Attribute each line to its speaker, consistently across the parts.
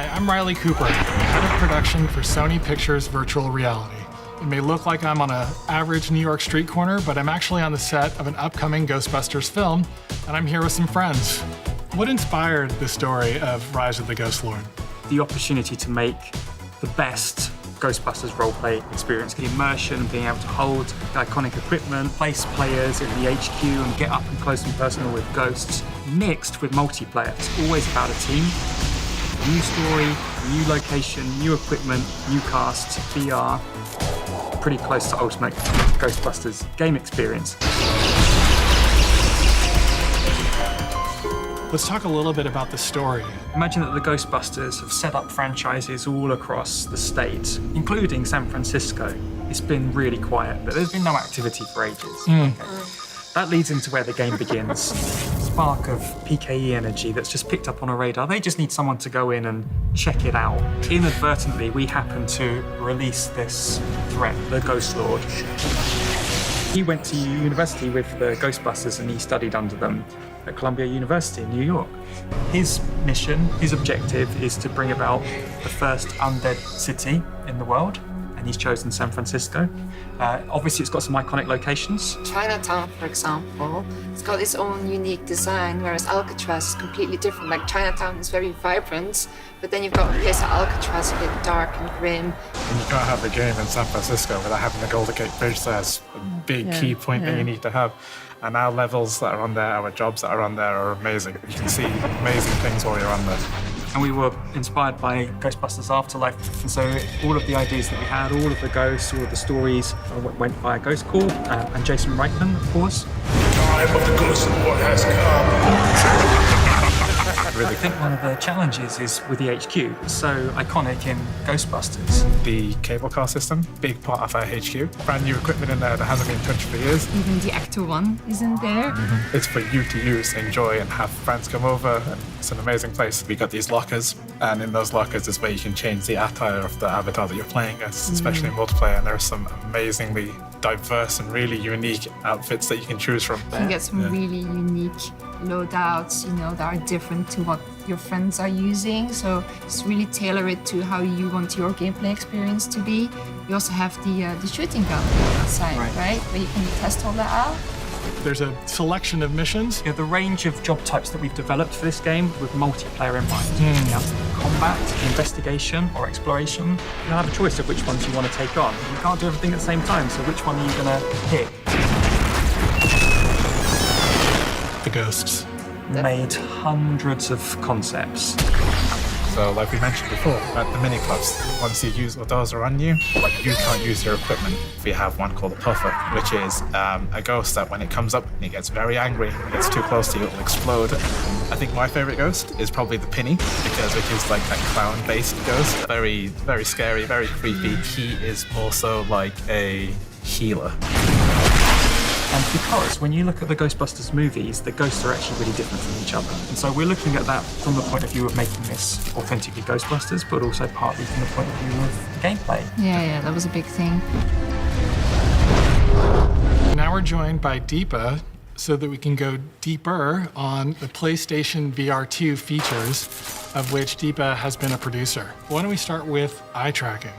Speaker 1: Hi, I'm Riley Cooper, head of production for Sony Pictures Virtual Reality. It may look like I'm on an average New York street corner, but I'm actually on the set of an upcoming Ghostbusters film, and I'm here with some friends. What inspired the story of Rise of the Ghost Lord?
Speaker 2: The opportunity to make the best Ghostbusters roleplay experience. The immersion, being able to hold the iconic equipment, place players in the HQ and get up and close and personal with ghosts, mixed with multiplayer. It's always about a team. New story, new location, new equipment, new cast, VR. Pretty close to ultimate Ghostbusters game experience.
Speaker 1: Let's talk a little bit about the story.
Speaker 2: Imagine that the Ghostbusters have set up franchises all across the state, including San Francisco. It's been really quiet, but there's been no activity for ages. Okay. That leads into where the game begins. Spark of PKE energy that's just picked up on a radar. They just need someone to go in and check it out. Inadvertently, we happen to release this threat, the Ghost Lord. He went to university with the Ghostbusters and he studied under them at Columbia University in New York. His mission, his objective is to bring about the first undead city in the world, and he's chosen San Francisco. Obviously, it's got some iconic locations.
Speaker 3: Chinatown, for example, it's got its own unique design, whereas Alcatraz is completely different. Like, Chinatown is very vibrant, but then you've got a place like Alcatraz a bit dark and grim.
Speaker 1: And you can't have a game in San Francisco without having the Golden Gate Bridge. That's a big key point that you need to have. And our levels that are on there, our jobs that are on there are amazing. You can see amazing things while you're on there.
Speaker 2: And we were inspired by Ghostbusters Afterlife. And so all of the ideas that we had, all of the ghosts, all of the stories went via Ghost Call, and Jason Reitman, of course.
Speaker 4: Time of the Ghost Lord has come.
Speaker 2: I think one of the challenges is with the HQ. It's so iconic in Ghostbusters.
Speaker 1: The cable car system, big part of our HQ. Brand new equipment in there that hasn't been touched for years.
Speaker 5: Even the Actor 1 isn't there.
Speaker 1: It's for you to use, enjoy, and have friends come over. And it's an amazing place. We got these lockers, and in those lockers is where you can change the attire of the avatar that you're playing as, especially in multiplayer. And there are some amazingly diverse and really unique outfits that you can choose from.
Speaker 5: You can get some really unique loadouts, that are different to what your friends are using. So just really tailor it to how you want your gameplay experience to be. You also have the shooting gun outside, right? Where you can test all that out.
Speaker 1: There's a selection of missions.
Speaker 2: The range of job types that we've developed for this game with multiplayer in mind. Combat, investigation, or exploration. You have a choice of which ones you want to take on. You can't do everything at the same time, so which one are you going to pick?
Speaker 1: The ghosts.
Speaker 2: Made hundreds of concepts.
Speaker 1: So like we mentioned before, at the mini clubs, once you use what those are on you, you can't use your equipment. We have one called a puffer, which is a ghost that when it comes up and it gets very angry, it gets too close to you, it'll explode. I think my favorite ghost is probably the Penny, because it is like that clown-based ghost. Very, very scary, very creepy. He is also like a healer.
Speaker 2: And because when you look at the Ghostbusters movies, the ghosts are actually really different from each other. And so we're looking at that from the point of view of making this authentically Ghostbusters, but also partly from the point of view of the gameplay.
Speaker 5: Yeah, that was a big thing.
Speaker 1: Now we're joined by Deepa so that we can go deeper on the PlayStation VR 2 features, of which Deepa has been a producer. Why don't we start with eye tracking?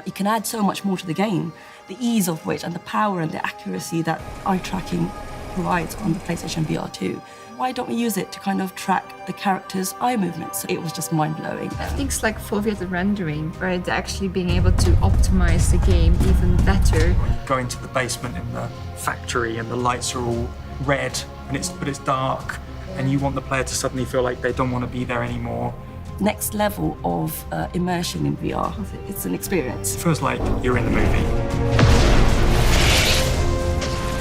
Speaker 6: It can add so much more to the game. The ease of which and the power and the accuracy that eye tracking provides on the PlayStation VR 2. Why don't we use it to kind of track the characters' eye movements? It was just mind-blowing.
Speaker 5: Things like foveated rendering, where they're actually being able to optimize the game even better.
Speaker 2: Going to the basement in the factory and the lights are all red, but it's dark, and you want the player to suddenly feel like they don't want to be there anymore.
Speaker 6: Next level of immersion in VR. It's an experience.
Speaker 2: It feels like you're in the movie.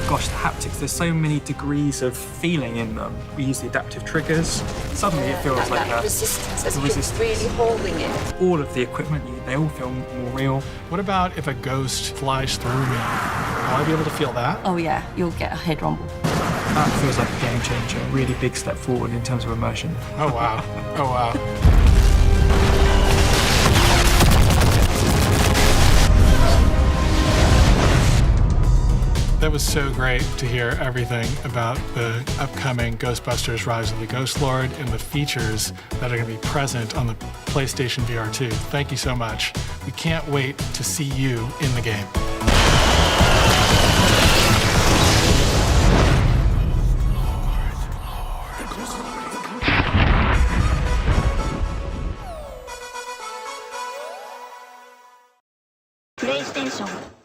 Speaker 2: Gosh, the haptics, there's so many degrees of feeling in them. We use the adaptive triggers. Suddenly it feels like
Speaker 3: that resistance, as if you're really holding it.
Speaker 2: All of the equipment, they all feel more real.
Speaker 1: What about if a ghost flies through me? Will I be able to feel that?
Speaker 6: Oh yeah, you'll get a head rumble.
Speaker 2: That feels like a game changer, a really big step forward in terms of immersion.
Speaker 1: Oh wow, oh wow.
Speaker 7: That was so great to hear everything about the upcoming Ghostbusters Rise of the Ghost Lord and the features that are going to be present on the PlayStation VR 2. Thank you so much. We can't wait to see you in the game.
Speaker 8: PlayStation